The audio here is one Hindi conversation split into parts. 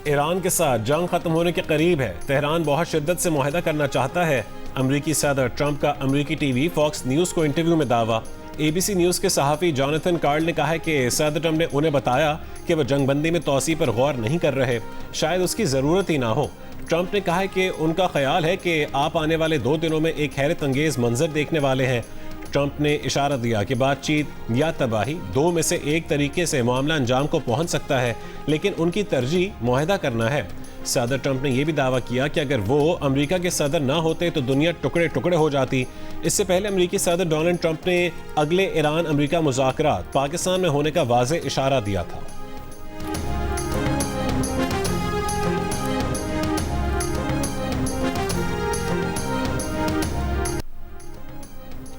ईरान के साथ जंग खत्म होने के करीब है। तेहरान बहुत शिद्दत से मुआहदा करना चाहता है। अमरीकी सदर ट्रंप का अमरीकी टीवी फॉक्स न्यूज़ को इंटरव्यू में दावा। ABC न्यूज़ के सहाफ़ी जॉनथन कार्ल ने कहा है कि सदर ट्रंप ने उन्हें बताया कि वह जंगबंदी में तोसी पर गौर नहीं कर रहे, शायद उसकी ज़रूरत ही ना हो। ट्रंप ने कहा है कि उनका ख्याल है कि आप आने वाले 2 दिनों में एक हैरत अंगेज़ मंजर देखने वाले हैं। ट्रंप ने इशारा दिया कि बातचीत या तबाही, 2 में से एक तरीके से मामला अंजाम को पहुंच सकता है, लेकिन उनकी तरजीह मुआहदा करना है। सदर ट्रंप ने यह भी दावा किया कि अगर वो अमेरिका के सदर ना होते तो दुनिया टुकड़े टुकड़े हो जाती। इससे पहले अमेरिकी सदर डोनाल्ड ट्रंप ने अगले ईरान अमेरिका मुज़ाकरात पाकिस्तान में होने का वाज़ेह इशारा दिया था।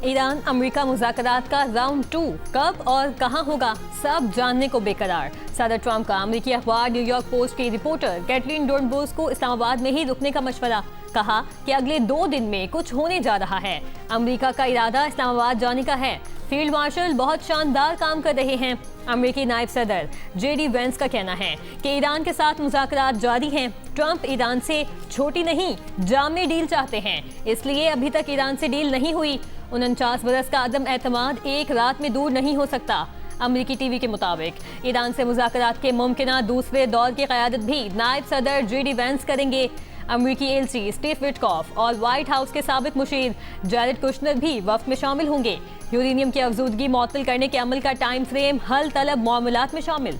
ईरान अमेरिका मुज़ाकरात का राउंड 2 कब और कहां होगा, सब जानने को बेकरार। सदर ट्रंप का अमेरिकी अखबार न्यूयॉर्क पोस्ट की रिपोर्टर कैटरीन डोर्नबोस को इस्लामाबाद में ही रुकने का मशवरा। कहा कि अगले 2 दिन में कुछ होने जा रहा है। अमेरिका का इरादा इस्लामाबाद जाने का है। फील्ड मार्शल बहुत शानदार काम कर रहे हैं। अमेरिकी नायब सदर JD वेंस का कहना है कि ईरान के साथ मुज़ाकरात जारी हैं। ट्रंप ईरान से छोटी नहीं जामे डील चाहते हैं, इसलिए अभी तक ईरान से डील नहीं हुई। 49 बरस का अदम एतमाद एक रात में दूर नहीं हो सकता। अमेरिकी टीवी के मुताबिक ईरान से मुज़ाकरात के मुमकिना दूसरे दौर की क़यादत भी नायब सदर JD वेंस करेंगे। अमेरिकी एलची स्टीव विटकॉफ और व्हाइट हाउस के साबिक मुशीर जैरेड कुशनर भी वफ्द में शामिल होंगे। यूरेनियम की अफजूदगी मुअत्तल करने के अमल का टाइम फ्रेम हल तलब मामलात में शामिल।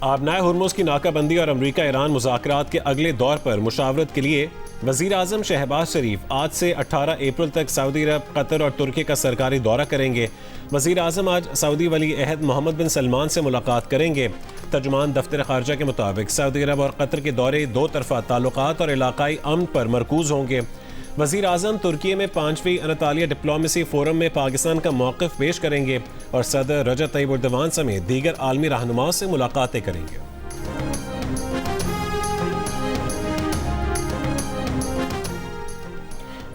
आबनाए हुर्मुज़ की नाकाबंदी और अमरीका ईरान मुज़ाकरात के अगले दौर पर मुशावरत के लिए वज़ीर आज़म शहबाज शरीफ आज से 18 अप्रैल तक सऊदी अरब, कतर और तुर्की का सरकारी दौरा करेंगे। वज़ीर आज़म आज सऊदी वली अहद मोहम्मद बिन सलमान से मुलाकात करेंगे। तर्जुमान दफ्तर खारजा के मुताबिक सऊदी अरब और कतर के दौरे 2 तरफ़ा ताल्लुकात और इलाकाई अमन पर मरकूज़ होंगे। वज़ीर आज़म तुर्की में 5वीं अनातालिया डिप्लोमेसी फोरम में पाकिस्तान का मौक़िफ़ पेश करेंगे और सदर रजब तय्यिब एर्दोगान समेत दीगर आलमी रहनुमाओं से मुलाकातें करेंगे।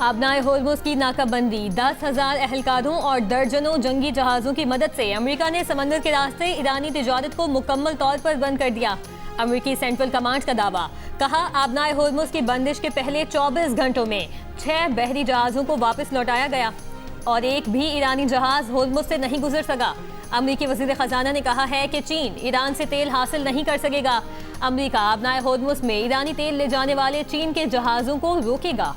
आबनाए होर्मुज़ की नाकाबंदी, 10,000 अहलकारों और दर्जनों जंगी जहाज़ों की मदद से अमेरिका ने समंदर के रास्ते ईरानी तिजारत को मुकम्मल तौर पर बंद कर दिया। अमेरिकी सेंट्रल कमांड का दावा। कहा, आबनाए होर्मुज़ की बंदिश के पहले 24 घंटों में 6 बहरी जहाज़ों को वापस लौटाया गया और एक भी ईरानी जहाज़ होर्मुज़ से नहीं गुजर सका। अमेरिकी वज़ीर ख़जाना ने कहा है कि चीन ईरान से तेल हासिल नहीं कर सकेगा। अमेरिका आबनाए होर्मुज़ में ईरानी तेल ले जाने वाले चीन के जहाज़ों को रोकेगा।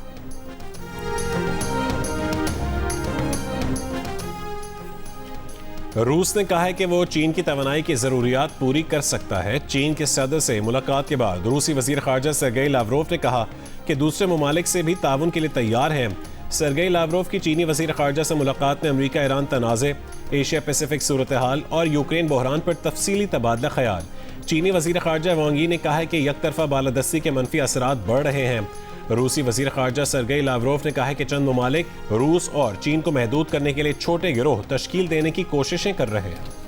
रूस ने कहा है कि वो चीन की तवानाई की ज़रूरियात पूरी कर सकता है। चीन के सदर से मुलाकात के बाद रूसी वज़ीर ख़ारजा सर्गेई लावरोव ने कहा कि दूसरे ममालिक से भी ताउन के लिए तैयार हैं। सर्गेई लावरोव की चीनी वज़ीर ख़ारजा से मुलाकात में अमेरिका ईरान तनाज़े, एशिया पैसिफिक सूरत हाल और यूक्रेन बहरान पर तफसीली तबादला ख्याल। चीनी वज़ीर ख़ारजा वांग यी ने कहा है कि यकतरफ़ा बालादस्ती के मनफी असरात बढ़ रहे हैं। रूसी वज़ीर ख़ारजा सर्गेई लावरोव ने कहा है कि चंद ममालिक रूस और चीन को महदूद करने के लिए छोटे गिरोह तश्कील देने की कोशिशें कर रहे हैं।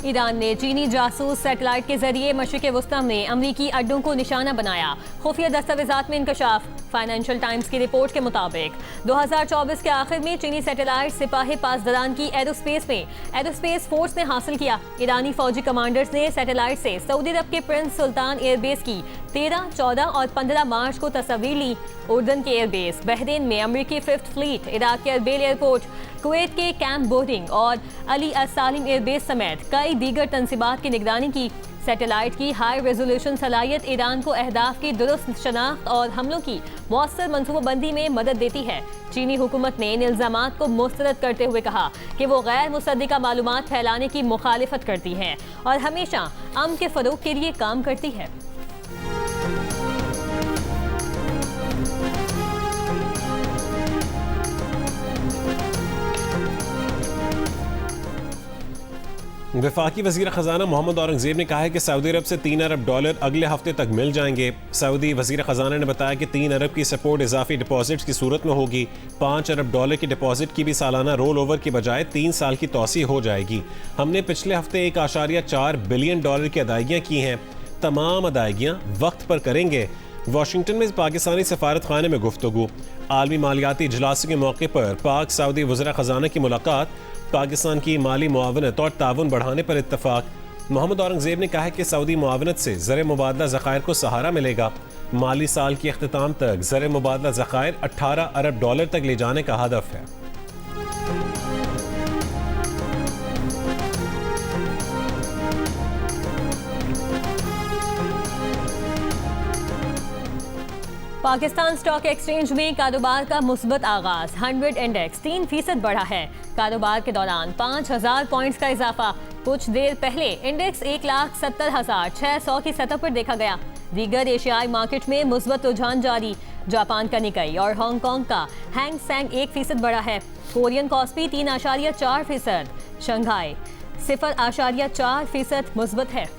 ईरान ने चीनी जासूस सैटेलाइट के जरिए मशरिक़ वुस्ता में अमरीकी अड्डों को निशाना बनाया। खुफिया दस्तावेज़ात में इंकशाफ। फाइनेंशियल टाइम्स की रिपोर्ट के मुताबिक 2024 के आखिर में चीनी सैटेलाइट सिपाही पासदारान की एरोस्पेस फोर्स ने हासिल किया। ईरानी फौजी कमांडर्स ने सैटेलाइट से सऊदी अरब के प्रिंस सुल्तान एयरबेस की 13, 14 और 15 मार्च को तस्वीर ली। उर्दन के एयरबेस, बहरीन में अमरीकी 5th फ्लीट, इराक के अरबेल एयरपोर्ट, कुवैत के कैंप बोर्डिंग और अली असालिम एयरबेस समेत कई दीगर तंसीबात की निगरानी की। सैटेलाइट की हाई रेजोल्यूशन सलाहियत ईरान को अहदाफ की दुरुस्त शनाख्त और हमलों की मौसर मनसूबाबंदी में मदद देती है। चीनी हुकूमत ने इन इल्जामात को मुस्तरद करते हुए कहा कि वो गैर मुसद्दिका मालूमात फैलाने की मुखालिफत करती है और हमेशा अमन के फरोग के लिए काम करती है। वफाकी वज़ीर ख़जाना मोहम्मद औरंगज़ेब ने कहा है कि सऊदी अरब से $3 अरब अगले हफ्ते तक मिल जाएंगे। सऊदी वज़ीर ख़जाना ने बताया कि 3 अरब की सपोर्ट इजाफी डिपॉजिट्स की सूरत में होगी। $5 अरब की डिपॉजिट की भी सालाना रोल ओवर की बजाय 3 साल की तौसी हो जाएगी। हमने पिछले हफ्ते $1.4 बिलियन की अदायगियाँ की हैं। तमाम अदायगियाँ वक्त पर करेंगे। वाशिंगटन में पाकिस्तानी सफारत खाने में गुफ्तगू। आलमी मालियाती इजलास के मौके पर पाक सऊदी वज़ीर ख़जाना की मुलाकात। पाकिस्तान की माली मुआवनत और ताउन बढ़ाने पर इत्तफाक। मोहम्मद औरंगज़ेब ने कहा है कि सऊदी मुआवनत से ज़र मुबादला ज़खायर को सहारा मिलेगा। माली साल के अख्तिताम तक ज़र मुबादला ज़खायर $18 अरब तक ले जाने का हदफ है। पाकिस्तान स्टॉक एक्सचेंज में कारोबार का मुस्बत आगाज। 100 इंडेक्स 3% बढ़ा है। कारोबार के दौरान 5000 पॉइंट्स का इजाफा। कुछ देर पहले इंडेक्स 1,70,600 की सतह पर देखा गया। दीगर एशियाई मार्केट में मुस्बत रुझान जारी। जापान का निकाई और हांगकांग का हैंग सेंग 1% बढ़ा है। Korean KOSPI 3.4%। शंघाई 0.4% मुस्बत है।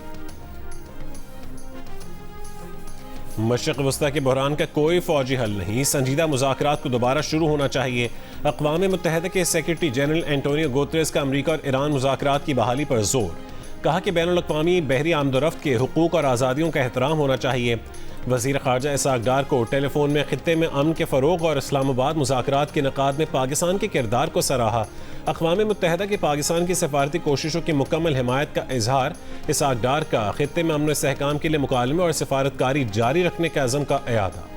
मशरिक़ वस्ता के बहरान का कोई फौजी हल नहीं, संजीदा मुज़ाकरात को दोबारा शुरू होना चाहिए। अक़वाम मुत्तहिदा के सेक्रेटरी जनरल एंटोनियो गुतेरेस का अमरीका और ईरान मुज़ाकरात की बहाली पर जोर। कहा कि बैनुल अक़वामी बहरी आमदोरफ्त के हुकूक और आज़ादियों का एहतराम होना चाहिए। वज़ीर ख़ारजा इसहाक़ डार को टेलीफोन में ख़ित्ते में अमन के फ़रोग़ और इस्लामाबाद मुज़ाकरात के इनेक़ाद में पाकिस्तान के किरदार को सराहा। अक़वाम मुत्तहिदा की पाकिस्तान की सफारती कोशिशों की मुकम्मल हिमायत का इजहार। इसहाक़ डार का ख़ित्ते में अमन इस्तेहकाम के लिए मुकालमे और सफारतकारी जारी रखने के अज़म का इयादा।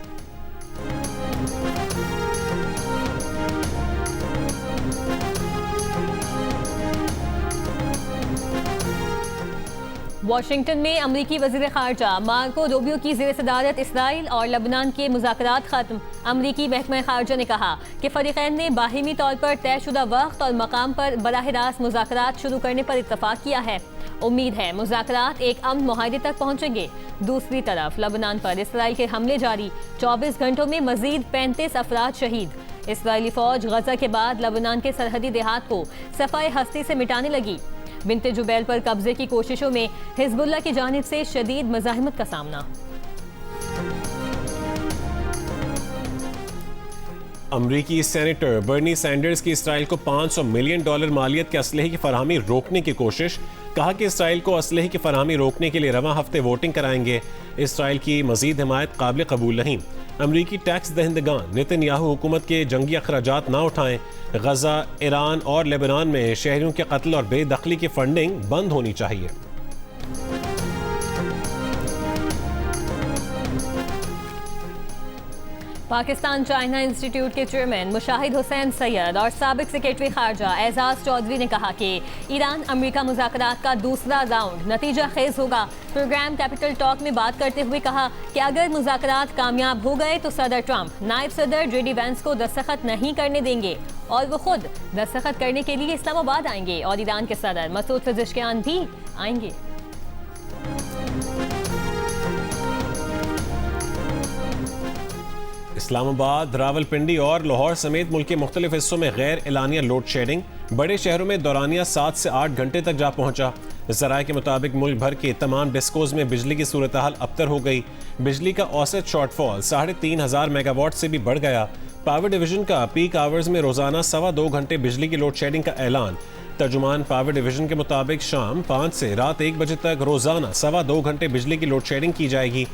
वाशिंगटन में अमरीकी वज़ीर ख़ारजा मार्को रूबियो की ज़ेर सदारत इसराइल और लबनान के मुज़ाकरात ख़त्म। अमरीकी महकमा ख़ारजा ने कहा कि फ़रीक़ैन ने बाहिमी तौर पर तयशुदा वक्त और मकाम पर बराह रास्त मुज़ाकरात शुरू करने पर इत्तफ़ाक़ किया है। उम्मीद है मुज़ाकरात एक अमन मुआहदे तक पहुँचेंगे। दूसरी तरफ लबनान पर इसराइल के हमले जारी। 24 घंटों में मज़ीद 35 अफराद शहीद। इसराइली फ़ौज गज़ा के बाद लबनान के सरहदी देहात को सफ़ाए हस्ती से मिटाने लगी। बिन्ते जुबैल पर कब्जे की कोशिशों में हिज़्बुल्लाह की जानिब से शदीद मज़ाहिमत का सामना। अमरीकी सेनेटर बर्नी सैंडर्स की इसराइल को $500 मिलियन मालियत के असलहे की फराहमी रोकने की कोशिश। कहा कि इसराइल को असलहे की फराहमी रोकने के लिए रवां हफ्ते वोटिंग कराएंगे। इसराइल की मजीद हिमायत काबिल कबूल नहीं। अमरीकी टैक्स दहिंदगान नेतन्याहू हुकूमत के जंगी अखराजात ना उठाएं। गजा, ईरान और लेबनान में शहरियों के कत्ल और बेदखली की फंडिंग बंद होनी चाहिए। पाकिस्तान चाइना इंस्टीट्यूट के चेयरमैन मुशाहिद हुसैन सैयद और साबिक सेक्रेटरी खारजा एजाज चौधरी ने कहा कि ईरान अमेरिका मुज़ाकरात का दूसरा राउंड नतीजा खेज होगा। प्रोग्राम कैपिटल टॉक में बात करते हुए कहा कि अगर मुज़ाकरात कामयाब हो गए तो सदर ट्रंप नायब सदर JD वैंस को दस्तखत नहीं करने देंगे और वो खुद दस्तखत करने के लिए इस्लामाबाद आएंगे और ईरान के सदर मसूद पेज़ेश्कियान भी आएंगे। इस्लामाबाद, रावलपिंडी और लाहौर समेत मुल्क के मुख्तलिफ हिस्सों में गैर एलानिया लोड शेडिंग। बड़े शहरों में दौरानिया 7 से 8 घंटे तक जा पहुंचा। ज़राए के मुताबिक मुल्क भर के तमाम डिस्कोज में बिजली की सूरत हाल अबतर हो गई। बिजली का औसत शॉर्टफॉल 3500 मेगावाट से भी बढ़ गया। पावर डिवीजन का पीक आवर्स में रोजाना 2.25 घंटे बिजली की लोड शेडिंग का ऐलान। तर्जुमान पावर डिवीजन के मुताबिक शाम 5 से रात 1 बजे तक रोजाना 2.25 घंटे बिजली की लोड शेडिंग की जाएगी।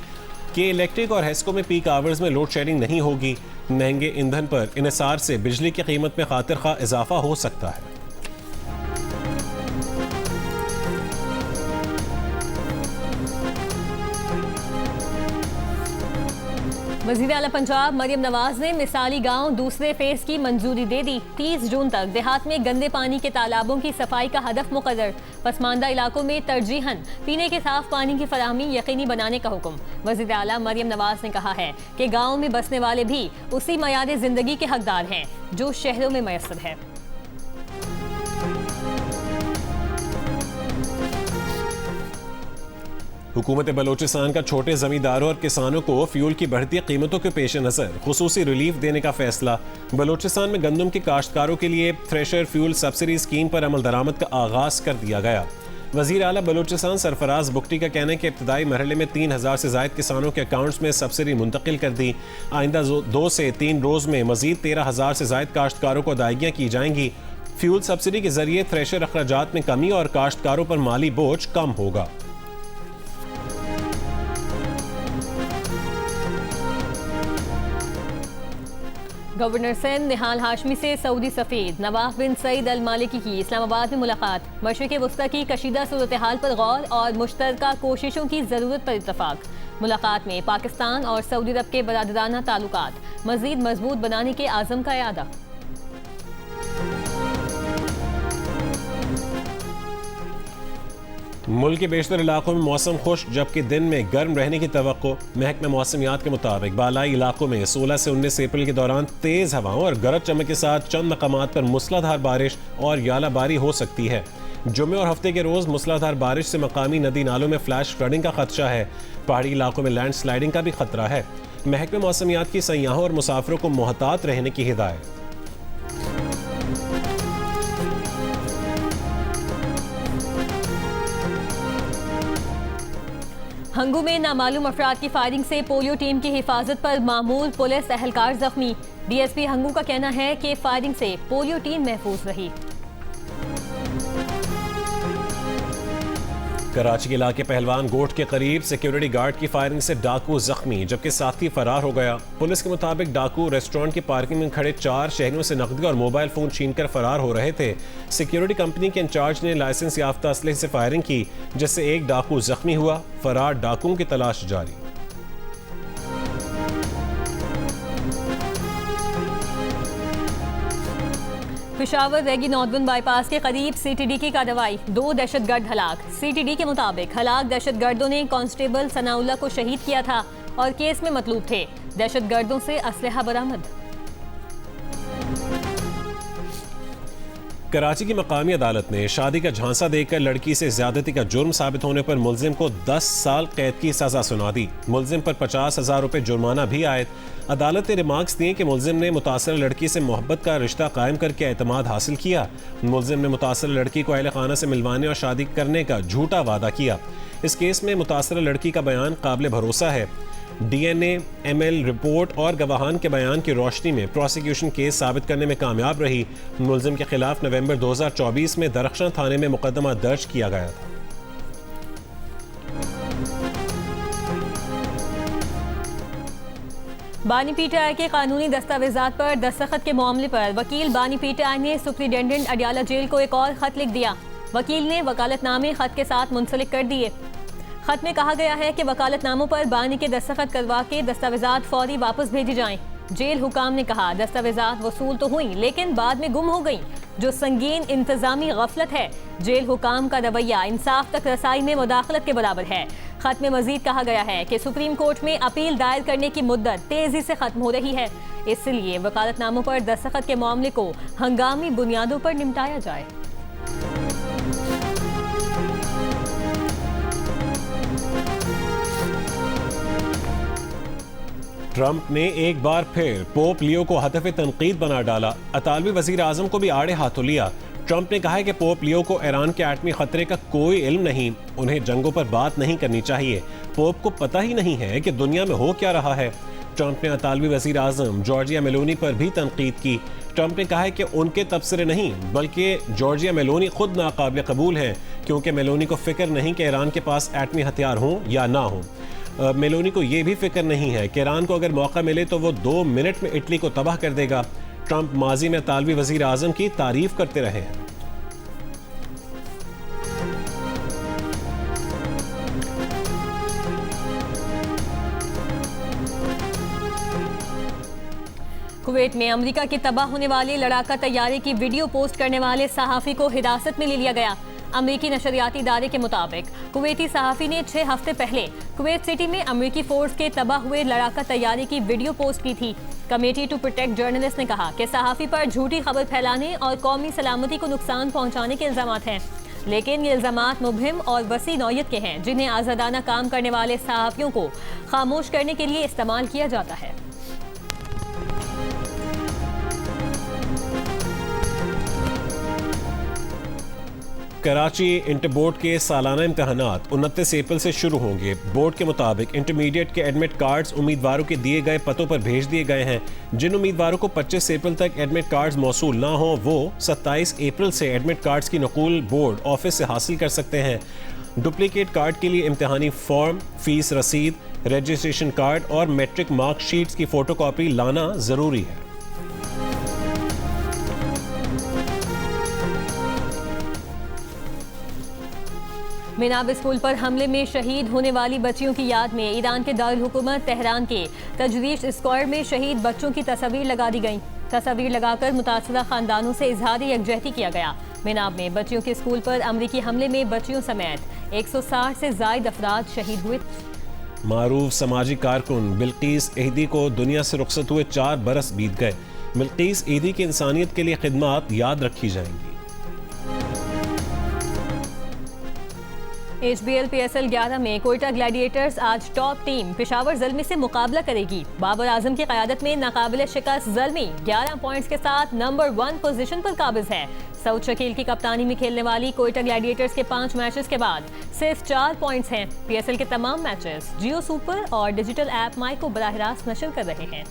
के इलेक्ट्रिक और हेस्को में पीक आवर्स में लोड शेडिंग नहीं होगी। महंगे ईंधन पर इन्हिसार से बिजली की कीमत में खातिर खा इजाफा हो सकता है। वज़ीर आला पंजाब मरियम नवाज ने मिसाली गांव दूसरे फेज की मंजूरी दे दी। 30 जून तक देहात में गंदे पानी के तालाबों की सफाई का हदफ मुकर्रर। पसमानदा इलाकों में तरजीहन पीने के साफ पानी की फराहमी यकीनी बनाने का हुक्म। वज़ीर आला मरियम नवाज ने कहा है कि गाँव में बसने वाले भी उसी मयार जिंदगी के हकदार हैं जो शहरों में मैसर है। हुकूमत बलोचिस्तान का छोटे जमींदारों और किसानों को फ्यूल की बढ़ती कीमतों के पेश नज़र खुसूसी रिलीफ देने का फैसला। बलोचिस्तान में गंदम के काश्तकारों के लिए थ्रेशर फ्यूल सब्सिडी स्कीम पर अमल दरामद का आगाज कर दिया गया। वज़ीर आला बलूचिस्तान सरफराज बुगटी का कहना है कि इब्तदाई मरहले में 3000 से ज़ायद किसानों के अकाउंट्स में सब्सिडी मुंतकिल कर दी। आइंदा 2 से 3 रोज़ में मज़ीद 13,000 से ज़ायद काश्तकारों को अदायगियाँ की जाएंगी। फ्यूल सब्सिडी के जरिए थ्रेशर अखराजात में कमी और काश्तकारों पर माली बोझ कम होगा। गवर्नर सिंध निहाल हाशमी से सऊदी सफीर नवाफ बिन सईद अल मालिकी की इस्लामाबाद में मुलाकात। मशरिक़ वस्ता की कशीदा सूरत हाल पर गौर और मुश्तरका कोशिशों की ज़रूरत पर इत्तफाक। मुलाकात में पाकिस्तान और सऊदी अरब के बरादराना ताल्लुकात मज़ीद मजबूत बनाने के आज़म का इरादा। मुल्क के बेशतर इलाकों में मौसम खुश, जबकि दिन में गर्म रहने की तवक्को। महकमा मौसमियात के मुताबिक बालाई इलाकों में 16 से 19 अप्रैल के दौरान तेज़ हवाओं और गरज चमक के साथ चंद मकामात पर मूसलाधार बारिश और यालाबारी हो सकती है। जुमे और हफ्ते के रोज़ मूसलाधार बारिश से मकामी नदी नालों में फ्लैश फ्लडिंग का खदशा है। पहाड़ी इलाकों में लैंड स्लाइडिंग का भी खतरा है। महकमा मौसमियात की सयाहों और मुसाफिरों को मोहतात रहने की हिदायत। हंगू में नामालूम अफराद की फायरिंग से पोलियो टीम की हिफाजत पर मामूल पुलिस एहलकार जख्मी। डीएसपी हंगू का कहना है कि फायरिंग से पोलियो टीम महफूज रही। कराची के इलाके पहलवान गोट के करीब सिक्योरिटी गार्ड की फायरिंग से डाकू जख्मी, जबकि साथी फरार हो गया। पुलिस के मुताबिक डाकू रेस्टोरेंट की पार्किंग में खड़े 4 शहरियों से नकदी और मोबाइल फोन छीनकर फरार हो रहे थे। सिक्योरिटी कंपनी के इंचार्ज ने लाइसेंस याफ्ता असलहे से फायरिंग की, जिससे एक डाकू जख्मी हुआ। फरार डाकुओं की तलाश जारी। पेशावर रेगी नॉर्दर्न बाईपास के करीब सीटीडी की कार्रवाई, 2 दहशतगर्द हलाक। सीटीडी के मुताबिक हलाक दहशतगर्दों ने कांस्टेबल सनाउल्लाह को शहीद किया था और केस में मतलूब थे। दहशतगर्दों से असलहा बरामद। कराची की मकामी अदालत ने शादी का झांसा देकर लड़की से ज्यादती का जुर्म साबित होने पर मुलजिम को 10 साल कैद की सजा सुना दी। मुलजिम पर 50,000 रुपए जुर्माना भी आयद। अदालत ने रिमार्क्स दिए कि मुलजिम ने मुतासर लड़की से मोहब्बत का रिश्ता कायम करके एतमाद हासिल किया। मुलजिम ने मुतासर लड़की को अहले खाना से मिलवाने और शादी करने का झूठा वादा किया। इस केस में मुतासर लड़की का बयान काबिल भरोसा है। DNA, ML रिपोर्ट और गवाहान के बयान की रोशनी में प्रोसिक्यूशन केस साबित करने में कामयाब रही। मुलजिम के खिलाफ नवंबर 2024 में दरख्शां थाने में मुकदमा दर्ज किया गया था। बानी पीटीआई के कानूनी दस्तावेजात पर दस्तखत के मामले पर वकील बानी पीटीआई ने सुप्रिंटेंडेंट अडियाला जेल को एक और खत लिख दिया। वकील ने वकालतनामे खत के साथ मुंसलिक कर दिए। खत में कहा गया है कि वकालतनामों पर बानी के दस्तखत करवा के दस्तावेजात फौरी वापस भेजे जाएं। जेल हुकाम ने कहा दस्तावेजात वसूल तो हुई लेकिन बाद में गुम हो गई, जो संगीन इंतजामी गफलत है। जेल हुकाम का रवैया इंसाफ तक रसाई में मुदाखलत के बराबर है। खत में मजीद कहा गया है कि सुप्रीम कोर्ट में अपील दायर करने की मुद्दत तेजी से खत्म हो रही है, इसलिए वकालतनामों पर दस्तखत के मामले को हंगामी बुनियादों पर निपटाया जाए। ट्रंप ने एक बार फिर पोप लियो को हदफ तनकीद बना डाला। अतालवी वजीर आजम को भी आड़े हाथों लिया। ट्रंप ने कहा है कि पोप लियो को ईरान के एटमी खतरे का कोई इल्म नहीं, उन्हें जंगों पर बात नहीं करनी चाहिए। पोप को पता ही नहीं है कि दुनिया में हो क्या रहा है। ट्रंप ने अतालवी वजीर आजम जॉर्जिया मेलोनी पर भी तनकीद की। ट्रंप ने कहा है कि उनके तबसरे नहीं बल्कि जॉर्जिया मेलोनी खुद नाकाबिल कबूल हैं, क्योंकि मेलोनी को फिक्र नहीं कि ईरान के पास एटमी हथियार हों या ना हों। मेलोनी को यह भी फिक्र नहीं है कि ईरान को अगर मौका मिले तो वो 2 मिनट में इटली को तबाह कर देगा। ट्रंप माजी में अतालवी वजीर आजम की तारीफ करते रहे हैं। कुवैत में अमेरिका के तबाह होने वाले लड़ाका तैयारे की वीडियो पोस्ट करने वाले सहाफी को हिरासत में ले लिया गया। अमेरिकी नशरियाती इदारे के मुताबिक कुवैती सहाफी ने 6 हफ्ते पहले कुवैत सिटी में अमेरिकी फोर्स के तबाह हुए लड़ाका तैयारे की वीडियो पोस्ट की थी। कमेटी टू प्रोटेक्ट जर्नलिस्ट ने कहा कि सहाफी पर झूठी खबर फैलाने और कौमी सलामती को नुकसान पहुंचाने के इल्जामात हैं, लेकिन ये इल्जामात मुबहिम और वसी नौयत के हैं, जिन्हें आज़ादाना काम करने वाले सहाफियों को खामोश करने के लिए इस्तेमाल किया जाता है। कराची इंटर बोर्ड के सालाना इम्तहानात 29 अप्रैल से शुरू होंगे। बोर्ड के मुताबिक इंटरमीडिएट के एडमिट कार्ड्स उम्मीदवारों के दिए गए पतों पर भेज दिए गए हैं। जिन उम्मीदवारों को 25 अप्रैल तक एडमिट कार्ड्स मौसूल ना हो वो 27 अप्रैल से एडमिट कार्ड्स की नकूल बोर्ड ऑफिस से हासिल कर सकते हैं। डुप्लीकेट कार्ड के लिए इम्तहानी फॉर्म, फीस रसीद, रजिस्ट्रेशन कार्ड और मैट्रिक मार्कशीट्स की फोटोकॉपी लाना ज़रूरी है। मिनाब स्कूल पर हमले में शहीद होने वाली बच्चियों की याद में ईरान के दारुल हुकूमत तेहरान के तजरीश स्क्वायर में शहीद बच्चों की तस्वीर लगा दी गई। तस्वीर लगाकर मुतासरा खानदानों से इजहार यकजहती किया गया। मिनाब में बच्चियों के स्कूल पर अमरीकी हमले में बच्चियों समेत 160 से जायद अफराद शहीद हुए। मारूफ समाजी कारकुन बिल्कीस ईदी को दुनिया से रुखसत हुए 4 बरस बीत गए। बिल्कीस ईदी की इंसानियत के लिए खिदमात याद रखी जाएंगी। HBL PSL 11 में कोयटा ग्लैडिएटर्स आज टॉप टीम पेशावर ज़ल्मी से मुकाबला करेगी। बाबर आजम की क़यादत में नाकाबिल शिकस्त ज़ल्मी 11 पॉइंट्स के साथ नंबर 1 पोजीशन पर काबिज है। सऊद शकील की कप्तानी में खेलने वाली कोयटा ग्लैडिएटर्स के 5 मैचेस के बाद सिर्फ 4 पॉइंट्स हैं। PSL के तमाम मैचेस जियो सुपर और डिजिटल ऐप माई को बराह रास्त नशर कर रहे हैं।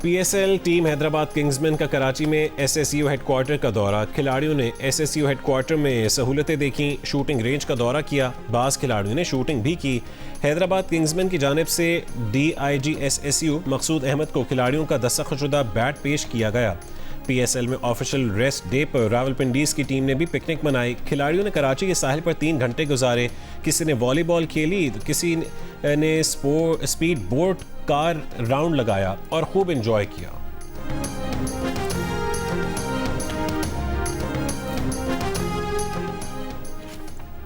PSL टीम हैदराबाद किंग्समैन का कराची में SSU हेडक्वार्टर का दौरा। खिलाड़ियों ने SSU हेडक्वार्टर में सहूलतें देखी, शूटिंग रेंज का दौरा किया, बाज़ खिलाड़ियों ने शूटिंग भी की। हैदराबाद किंग्समैन की जानिब से DIG SSU मकसूद अहमद को खिलाड़ियों का दस्तखतशुदा बैट पेश किया गया। PSL में ऑफिशियल रेस्ट डे पर रावलपिंडीज की टीम ने भी पिकनिक मनाई। खिलाड़ियों ने कराची के साहिल पर 3 घंटे गुजारे। किसी ने वॉलीबॉल खेली तो किसी ने स्पीड बोट कार राउंड लगाया और खूब एंजॉय किया।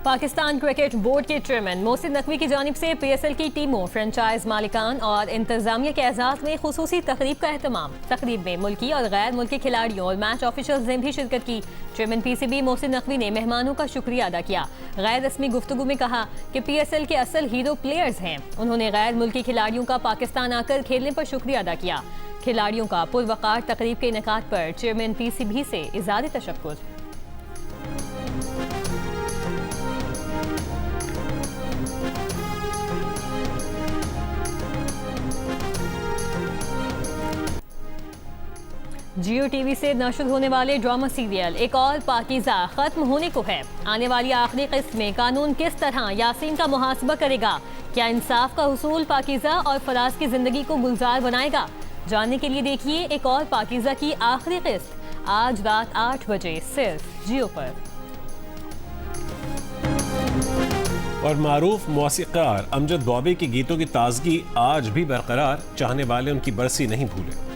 पाकिस्तान क्रिकेट बोर्ड के चेयरमैन मोहसिन नकवी की जानिब से PSL की टीमों, फ्रेंचाइज मालिकान और इंतजामिया के एजाज़ में खुसूसी तकरीब का एहतमाम। तकरीब में मुल्की और गैर मुल्की खिलाड़ियों और मैच ऑफिशियल्स ने भी शिरकत की। चेयरमैन PCB मोहसिन नकवी ने मेहमानों का शुक्रिया अदा किया। गैर रस्मी गुफ्तगू में कहा कि PSL के असल हीरो प्लेयर्स हैं। उन्होंने गैर मुल्की खिलाड़ियों का पाकिस्तान आकर खेलने पर शुक्रिया अदा किया। खिलाड़ियों का पुरवकार तकरीब के इनेकाद पर चेयरमैन PCB से इज़हार तशक्कुर। जियो टीवी से नशर होने वाले ड्रामा सीरियल एक और पाकीज़ा खत्म होने को है। आने वाली आखिरी किस्त में कानून किस तरह यासीन का मुहासबा करेगा? क्या इंसाफ का हुसूल पाकीज़ा और फराज की जिंदगी को गुलजार बनाएगा? जानने के लिए देखिए एक और पाकीज़ा की आखिरी किस्त आज रात 8 बजे सिर्फ जियो पर। और मारूफ मौसीकार अमजद बॉबी के गीतों की ताजगी आज भी बरकरार, चाहने वाले उनकी बरसी नहीं भूले।